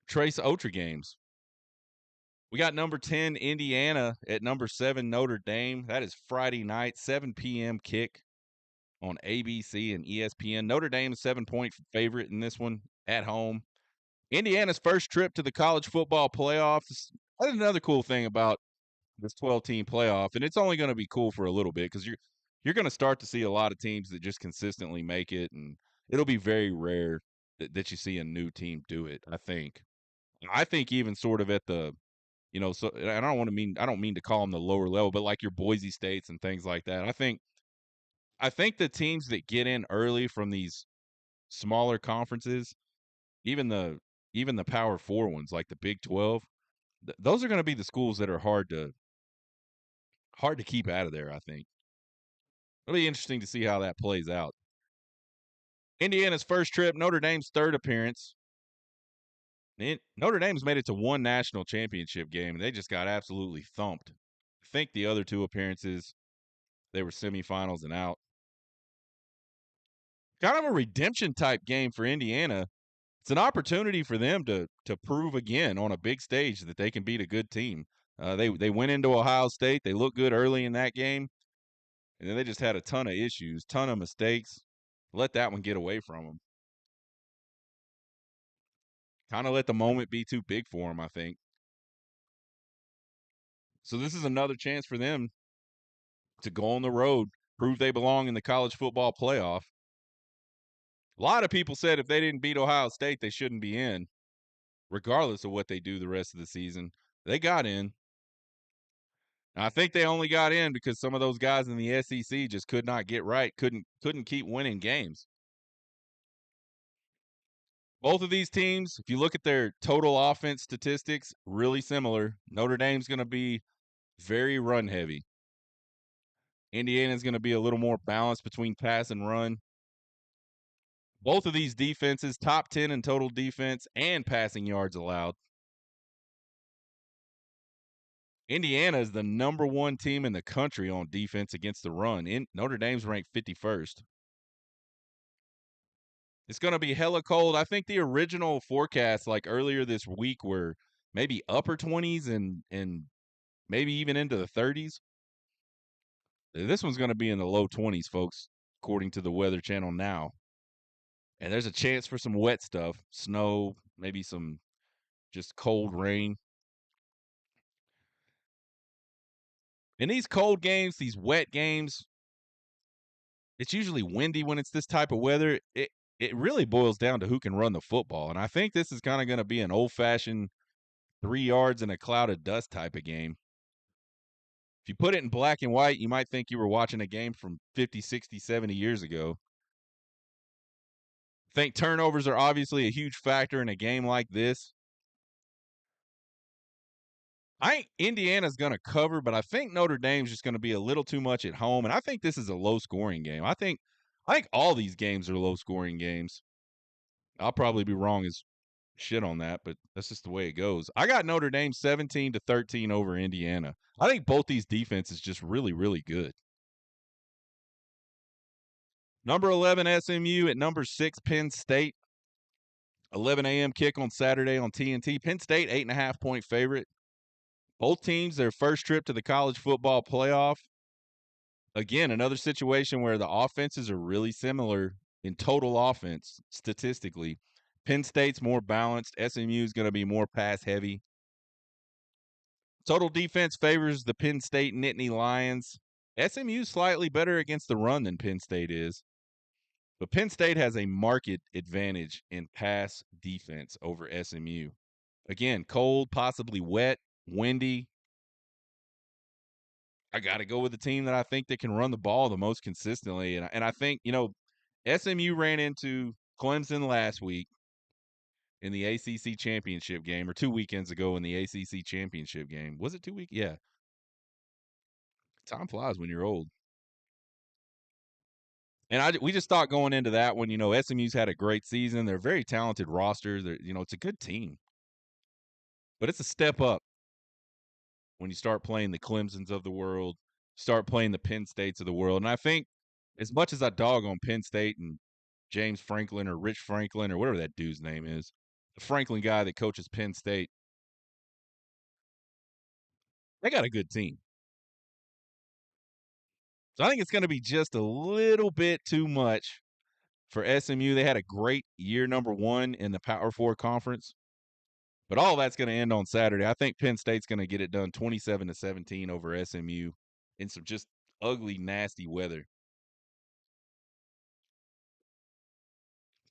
Trace Otra games. We got number 10 Indiana at number 7 Notre Dame. That is Friday night, 7 p.m. kick on ABC and ESPN. Notre Dame is 7-point favorite in this one at home. Indiana's first trip to the college football playoffs. That's another cool thing about this 12-team playoff, and it's only going to be cool for a little bit because you're going to start to see a lot of teams that just consistently make it, and it'll be very rare that you see a new team do it. I think even sort of at the so and I don't mean to call them the lower level, but like your Boise States and things like that. I think the teams that get in early from these smaller conferences, even the Power 4 ones like the Big 12, those are going to be the schools that are hard to keep out of there, I think. It'll be interesting to see how that plays out. Indiana's first trip, Notre Dame's third appearance. Notre Dame's made it to one national championship game, and they just got absolutely thumped. I think the other two appearances, they were semifinals and out. Kind of a redemption type game for Indiana. It's an opportunity for them to prove again on a big stage that they can beat a good team. They went into Ohio State. They looked good early in that game, and then they just had a ton of issues, ton of mistakes. Let that one get away from them. Kind of let the moment be too big for them, I think. So this is another chance for them to go on the road, prove they belong in the college football playoff. A lot of people said if they didn't beat Ohio State, they shouldn't be in, regardless of what they do the rest of the season. They got in. I think they only got in because some of those guys in the SEC just could not get right, couldn't keep winning games. Both of these teams, if you look at their total offense statistics, really similar. Notre Dame's going to be very run heavy. Indiana's going to be a little more balanced between pass and run. Both of these defenses, top 10 in total defense and passing yards allowed. Indiana is the number one team in the country on defense against the run. Notre Dame's ranked 51st. It's going to be hella cold. I think the original forecast, like earlier this week, were maybe upper 20s and maybe even into the 30s. This one's going to be in the low 20s, folks, according to the Weather Channel now. And there's a chance for some wet stuff, snow, maybe some just cold rain. In these cold games, these wet games, it's usually windy when it's this type of weather. It really boils down to who can run the football. And I think this is kind of going to be an old-fashioned 3 yards in a cloud of dust type of game. If you put it in black and white, you might think you were watching a game from 50, 60, 70 years ago. I think turnovers are obviously a huge factor in a game like this. I think Indiana's going to cover, but I think Notre Dame's just going to be a little too much at home, and I think this is a low-scoring game. I think all these games are low-scoring games. I'll probably be wrong as shit on that, but that's just the way it goes. I got Notre Dame 17-13 over Indiana. I think both these defenses just really, really good. Number 11 SMU at number 6 Penn State. 11 a.m. kick on Saturday on TNT. Penn State 8.5-point favorite. Both teams, their first trip to the college football playoff. Again, another situation where the offenses are really similar in total offense statistically. Penn State's more balanced. SMU is going to be more pass heavy. Total defense favors the Penn State Nittany Lions. SMU is slightly better against the run than Penn State is. But Penn State has a marked advantage in pass defense over SMU. Again, cold, possibly wet, windy. I got to go with the team that I think that can run the ball the most consistently. And I think, SMU ran into Clemson last week in the ACC championship game, or 2 weekends ago in the ACC championship game. Was it 2 weeks? Yeah. Time flies when you're old. And we just thought going into that one, SMU's had a great season. They're a very talented roster. It's a good team. But it's a step up when you start playing the Clemsons of the world, start playing the Penn States of the world. And I think as much as I dog on Penn State and James Franklin or Rich Franklin or whatever that dude's name is, the Franklin guy that coaches Penn State. They got a good team. So I think it's going to be just a little bit too much for SMU. They had a great year number 1 in the Power 4 conference. But all that's going to end on Saturday. I think Penn State's going to get it done 27-17 over SMU in some just ugly, nasty weather.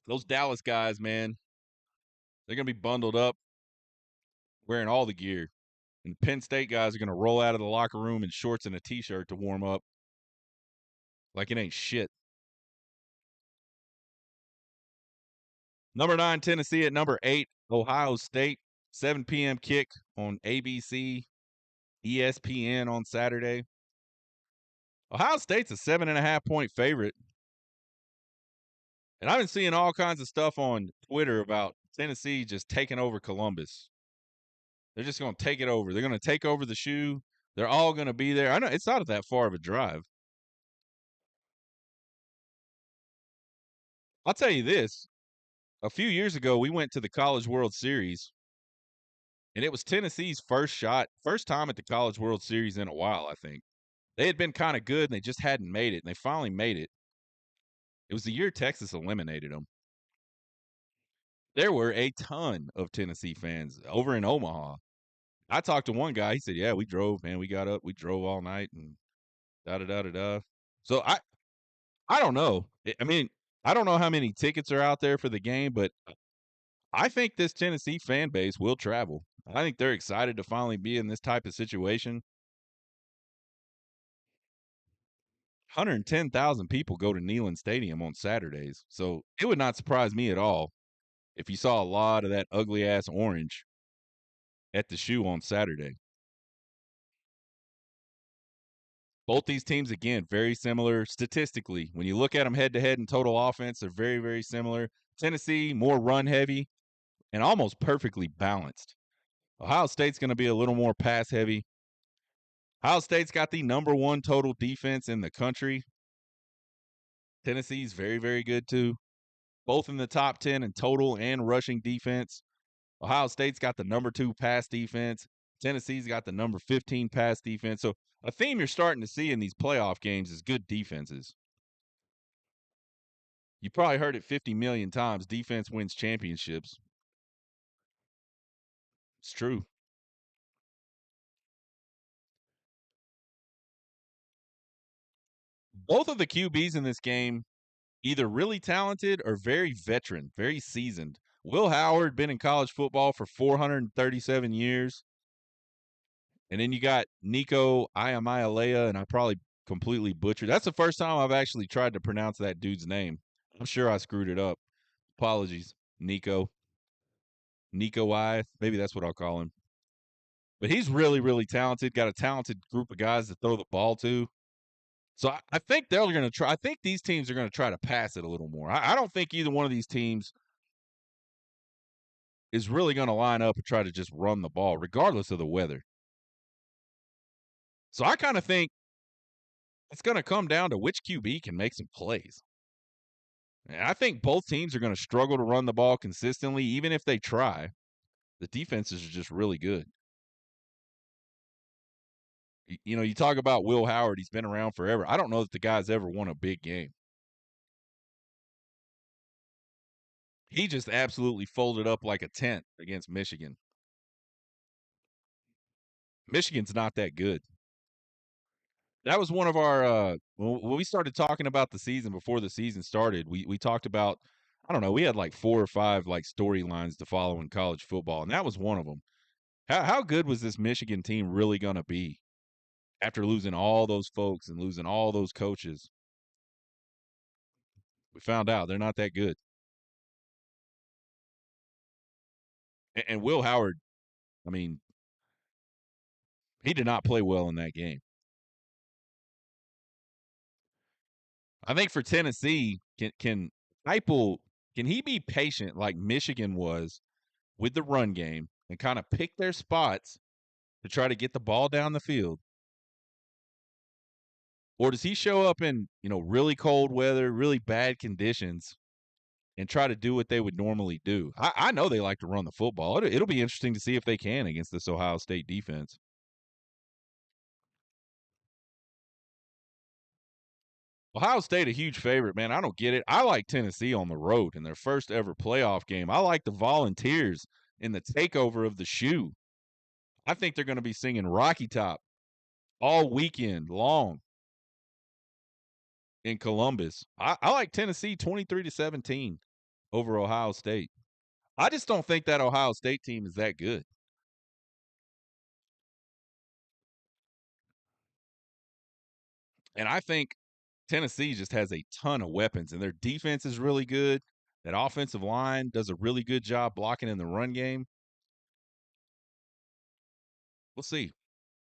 Those Dallas guys, man, they're going to be bundled up, wearing all the gear. And the Penn State guys are going to roll out of the locker room in shorts and a T-shirt to warm up like it ain't shit. Number 9, Tennessee at number 8, Ohio State. 7 p.m. kick on ABC, ESPN on Saturday. Ohio State's a 7.5-point favorite. And I've been seeing all kinds of stuff on Twitter about Tennessee just taking over Columbus. They're just going to take it over. They're going to take over the shoe. They're all going to be there. I know it's not that far of a drive. I'll tell you this. A few years ago, we went to the College World Series, and it was Tennessee's first time at the College World Series in a while, I think. They had been kind of good, and they just hadn't made it, and they finally made it. It was the year Texas eliminated them. There were a ton of Tennessee fans over in Omaha. I talked to one guy. He said, "Yeah, we drove, man. We got up, we drove all night, and da da da da da." So I don't know. I mean, I don't know how many tickets are out there for the game, but I think this Tennessee fan base will travel. I think they're excited to finally be in this type of situation. 110,000 people go to Neyland Stadium on Saturdays, so it would not surprise me at all if you saw a lot of that ugly ass orange at the shoe on Saturday. Both these teams, again, very similar statistically. When you look at them head to head in total offense, they're very, very similar. Tennessee, more run heavy and almost perfectly balanced. Ohio State's going to be a little more pass heavy. Ohio State's got the number 1 total defense in the country. Tennessee's very, very good too. Both in the top 10 in total and rushing defense. Ohio State's got the number 2 pass defense. Tennessee's got the number 15 pass defense. So a theme you're starting to see in these playoff games is good defenses. You probably heard it 50 million times. Defense wins championships. It's true. Both of the QBs in this game, either really talented or very veteran, very seasoned. Will Howard been in college football for 437 years. And then you got Nico Iamaleava, and I probably completely butchered. That's the first time I've actually tried to pronounce that dude's name. I'm sure I screwed it up. Apologies, Nico. Nico I, maybe that's what I'll call him. But he's really, really talented. Got a talented group of guys to throw the ball to. So I think they're going to try. I think these teams are going to try to pass it a little more. I don't think either one of these teams is really going to line up and try to just run the ball, regardless of the weather. So I kind of think it's going to come down to which QB can make some plays. And I think both teams are going to struggle to run the ball consistently, even if they try. The defenses are just really good. You know, you talk about Will Howard. He's been around forever. I don't know that the guy's ever won a big game. He just absolutely folded up like a tent against Michigan. Michigan's not that good. That was one of our when we started talking about the season before the season started, we talked about, I don't know, we had like 4 or 5 like storylines to follow in college football, and that was one of them. How good was this Michigan team really going to be after losing all those folks and losing all those coaches? We found out they're not that good. And Will Howard, I mean, he did not play well in that game. I think for Tennessee, can Heupel, can he be patient like Michigan was with the run game and kind of pick their spots to try to get the ball down the field? Or does he show up in, you know, really cold weather, really bad conditions and try to do what they would normally do. I know they like to run the football. It'll be interesting to see if they can against this Ohio State defense. Ohio State a huge favorite, man. I don't get it. I like Tennessee on the road in their first ever playoff game. I like the Volunteers in the takeover of the shoe. I think they're going to be singing Rocky Top all weekend long in Columbus. I like Tennessee 23-17 over Ohio State. I just don't think that Ohio State team is that good. And I think Tennessee just has a ton of weapons, and their defense is really good. That offensive line does a really good job blocking in the run game. We'll see.